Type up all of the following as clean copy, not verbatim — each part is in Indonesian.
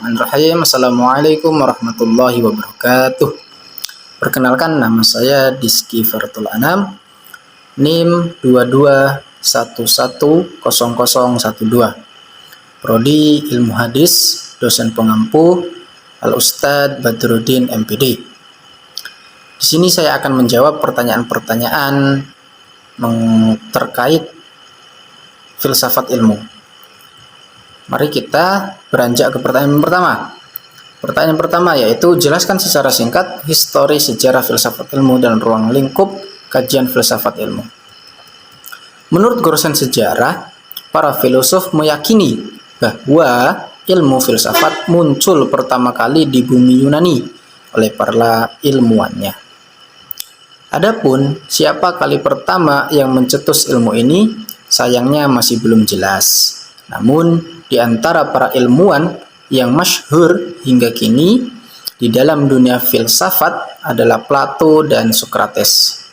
Bismillahirrahmanirrahim. Assalamualaikum warahmatullahi wabarakatuh. Perkenalkan, nama saya Dizky Farthul Anam, NIM 22110012, Prodi Ilmu Hadis, dosen pengampu Al-Ustadz Badruddin MPD. Di sini saya akan menjawab pertanyaan-pertanyaan terkait filsafat ilmu. Mari kita beranjak ke pertanyaan pertama. Pertanyaan pertama yaitu jelaskan secara singkat histori sejarah filsafat ilmu dan ruang lingkup kajian filsafat ilmu. Menurut goresan sejarah, para filosof meyakini bahwa ilmu filsafat muncul pertama kali di bumi Yunani oleh para ilmuwannya. Adapun siapa kali pertama yang mencetus ilmu ini, sayangnya masih belum jelas. Namun, di antara para ilmuwan yang masyhur hingga kini di dalam dunia filsafat adalah Plato dan Socrates.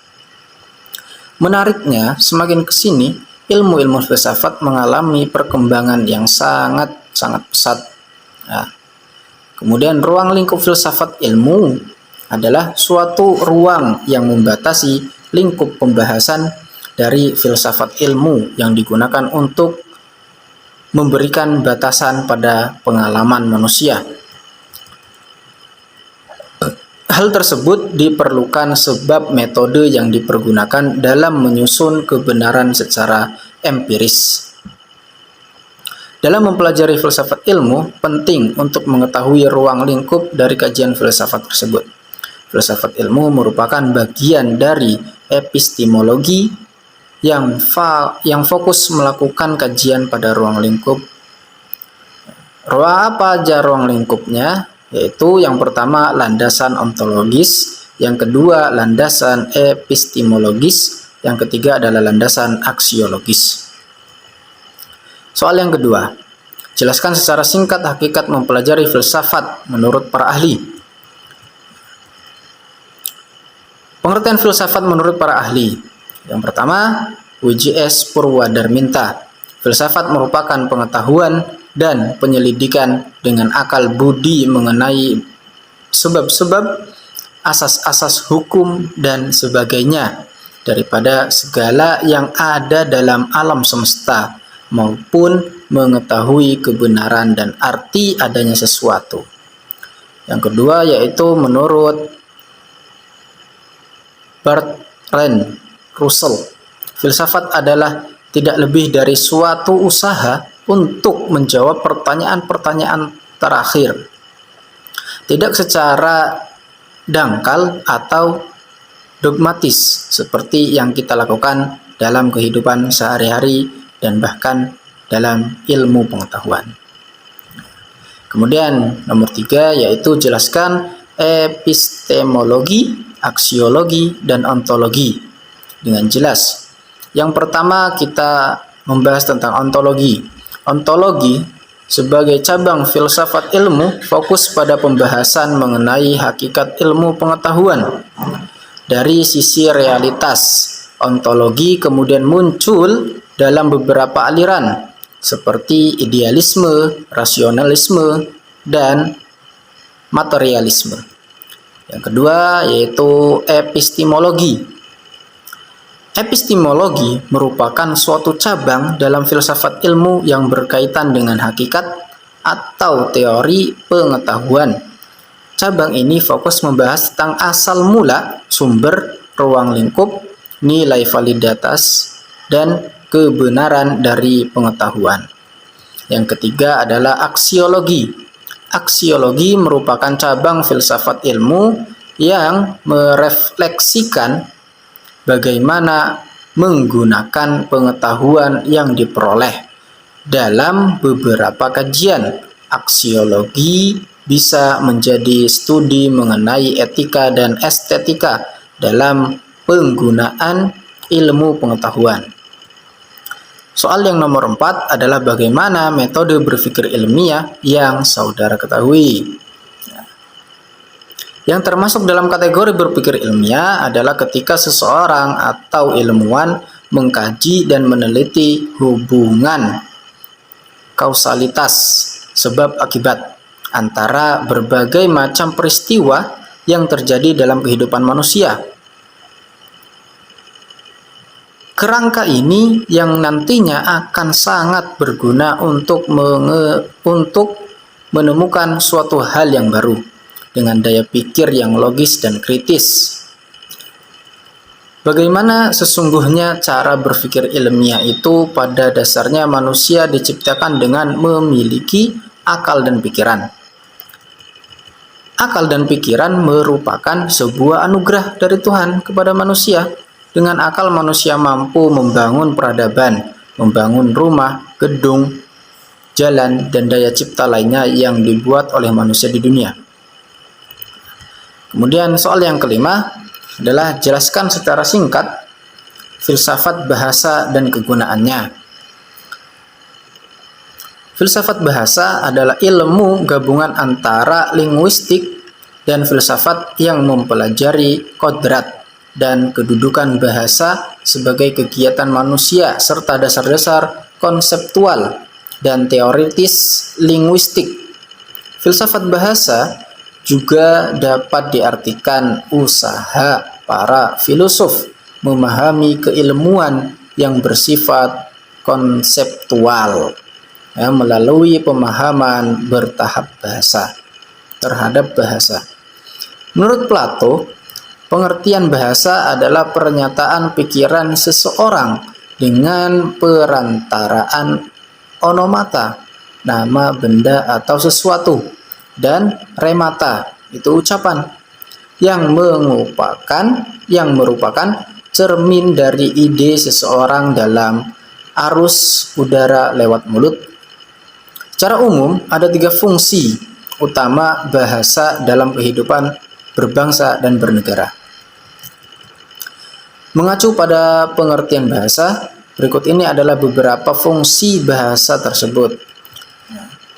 Menariknya, semakin ke sini, ilmu-ilmu filsafat mengalami perkembangan yang sangat pesat. Nah, kemudian ruang lingkup filsafat ilmu adalah suatu ruang yang membatasi lingkup pembahasan dari filsafat ilmu yang digunakan untuk memberikan batasan pada pengalaman manusia. Hal tersebut diperlukan sebab metode yang dipergunakan dalam menyusun kebenaran secara empiris. Dalam mempelajari filsafat ilmu, penting untuk mengetahui ruang lingkup dari kajian filsafat tersebut. Filsafat ilmu merupakan bagian dari epistemologi yang fokus melakukan kajian pada ruang lingkup. Apa aja ruang lingkupnya? Yaitu yang pertama landasan ontologis, yang kedua landasan epistemologis, yang ketiga adalah landasan aksiologis. Soal yang kedua, jelaskan secara singkat hakikat mempelajari filsafat menurut para ahli. Pengertian filsafat menurut para ahli. Yang pertama, W.J.S. Purwadarminta. Filsafat merupakan pengetahuan dan penyelidikan dengan akal budi mengenai sebab-sebab, asas-asas hukum, dan sebagainya daripada segala yang ada dalam alam semesta, maupun mengetahui kebenaran dan arti adanya sesuatu. Yang kedua yaitu menurut Bertrand Russell, filsafat adalah tidak lebih dari suatu usaha untuk menjawab pertanyaan-pertanyaan terakhir, tidak secara dangkal atau dogmatis seperti yang kita lakukan dalam kehidupan sehari-hari dan bahkan dalam ilmu pengetahuan. Kemudian nomor 3 yaitu jelaskan epistemologi, aksiologi, dan ontologi dengan jelas. Yang pertama kita membahas tentang ontologi. Ontologi sebagai cabang filsafat ilmu fokus pada pembahasan mengenai hakikat ilmu pengetahuan. Dari sisi realitas, ontologi kemudian muncul dalam beberapa aliran seperti idealisme, rasionalisme, dan materialisme. Yang kedua yaitu epistemologi. Epistemologi merupakan suatu cabang dalam filsafat ilmu yang berkaitan dengan hakikat atau teori pengetahuan. Cabang ini fokus membahas tentang asal mula, sumber, ruang lingkup, nilai validitas, dan kebenaran dari pengetahuan. Yang ketiga adalah aksiologi. Aksiologi merupakan cabang filsafat ilmu yang merefleksikan bagaimana menggunakan pengetahuan yang diperoleh dalam beberapa kajian. Aksiologi bisa menjadi studi mengenai etika dan estetika dalam penggunaan ilmu pengetahuan. Soal yang nomor 4 adalah bagaimana metode berpikir ilmiah yang saudara ketahui. Yang termasuk dalam kategori berpikir ilmiah adalah ketika seseorang atau ilmuwan mengkaji dan meneliti hubungan kausalitas sebab akibat antara berbagai macam peristiwa yang terjadi dalam kehidupan manusia. Kerangka ini yang nantinya akan sangat berguna untuk menemukan suatu hal yang baru dengan daya pikir yang logis dan kritis. Bagaimana sesungguhnya cara berpikir ilmiah itu? Pada dasarnya manusia diciptakan dengan memiliki akal dan pikiran. Akal dan pikiran merupakan sebuah anugerah dari Tuhan kepada manusia. Dengan akal manusia mampu membangun peradaban, membangun rumah, gedung, jalan, dan daya cipta lainnya yang dibuat oleh manusia di dunia. Kemudian soal yang kelima adalah jelaskan secara singkat filsafat bahasa dan kegunaannya. Filsafat bahasa adalah ilmu gabungan antara linguistik dan filsafat yang mempelajari kodrat dan kedudukan bahasa sebagai kegiatan manusia serta dasar-dasar konseptual dan teoritis linguistik. Filsafat bahasa juga dapat diartikan usaha para filosof memahami keilmuan yang bersifat konseptual melalui pemahaman bertahap bahasa terhadap bahasa. Menurut Plato, pengertian bahasa adalah pernyataan pikiran seseorang dengan perantaraan onomata, nama, benda, atau sesuatu, dan remata, itu ucapan, yang merupakan cermin dari ide seseorang dalam arus udara lewat mulut. Secara umum, ada 3 fungsi utama bahasa dalam kehidupan berbangsa dan bernegara. Mengacu pada pengertian bahasa, berikut ini adalah beberapa fungsi bahasa tersebut.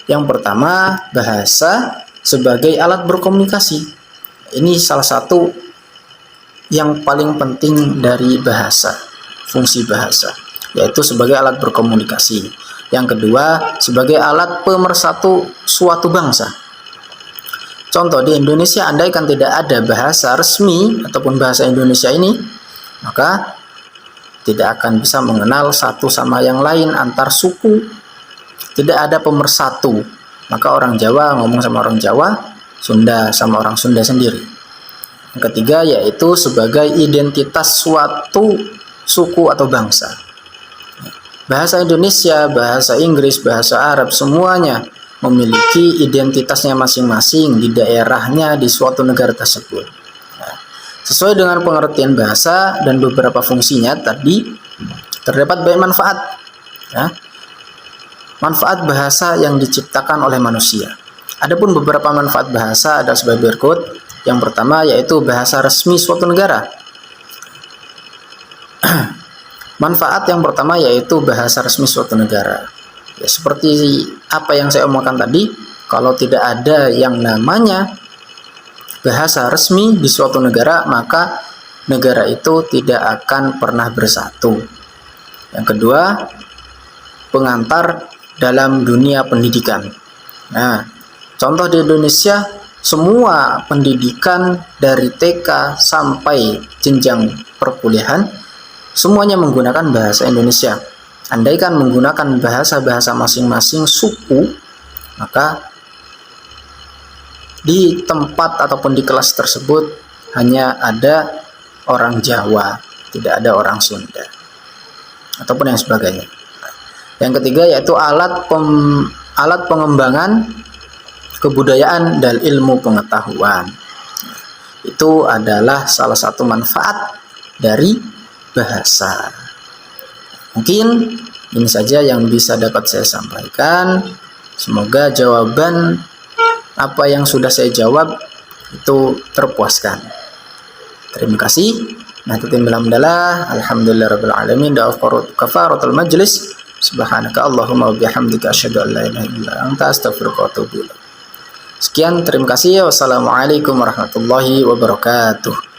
Yang pertama, bahasa sebagai alat berkomunikasi. Ini salah satu yang paling penting dari bahasa, fungsi bahasa, yaitu sebagai alat berkomunikasi. Yang kedua, sebagai alat pemersatu suatu bangsa. Contoh, di Indonesia, andaikan tidak ada bahasa resmi ataupun bahasa Indonesia ini, maka tidak akan bisa mengenal satu sama yang lain antar suku. Tidak ada pemersatu. Maka orang Jawa ngomong sama orang Jawa, Sunda sama orang Sunda sendiri. Yang ketiga yaitu sebagai identitas suatu suku atau bangsa. Bahasa Indonesia, bahasa Inggris, bahasa Arab, semuanya memiliki identitasnya masing-masing di daerahnya di suatu negara tersebut. Sesuai dengan pengertian bahasa dan beberapa fungsinya tadi, terdapat banyak manfaat. Manfaat bahasa yang diciptakan oleh manusia. Adapun beberapa manfaat bahasa ada sebagai berikut. Yang pertama yaitu bahasa resmi suatu negara. Manfaat yang pertama yaitu bahasa resmi suatu negara. Ya, seperti apa yang saya omongkan tadi, kalau tidak ada yang namanya bahasa resmi di suatu negara, maka negara itu tidak akan pernah bersatu. Yang kedua, pengantar dalam dunia pendidikan. Nah, contoh di Indonesia, semua pendidikan dari TK sampai jenjang perkuliahan, semuanya menggunakan bahasa Indonesia. Andaikan menggunakan bahasa-bahasa masing-masing suku, maka di tempat ataupun di kelas tersebut hanya ada orang Jawa, tidak ada orang Sunda, ataupun yang sebagainya. Yang ketiga yaitu alat pengembangan kebudayaan dan ilmu pengetahuan. Itu adalah salah satu manfaat dari bahasa. Mungkin ini saja yang bisa dapat saya sampaikan. Semoga jawaban apa yang sudah saya jawab itu terpuaskan. Terima kasih. Alhamdulillahirabbil alamin. Kafaratul majlis. Subhanaka Allahumma wa bihamdika asyhadu an la ilaha illa anta astaghfiruka wa atubu ilaik. Sekian, terima kasih. Wassalamualaikum warahmatullahi wabarakatuh.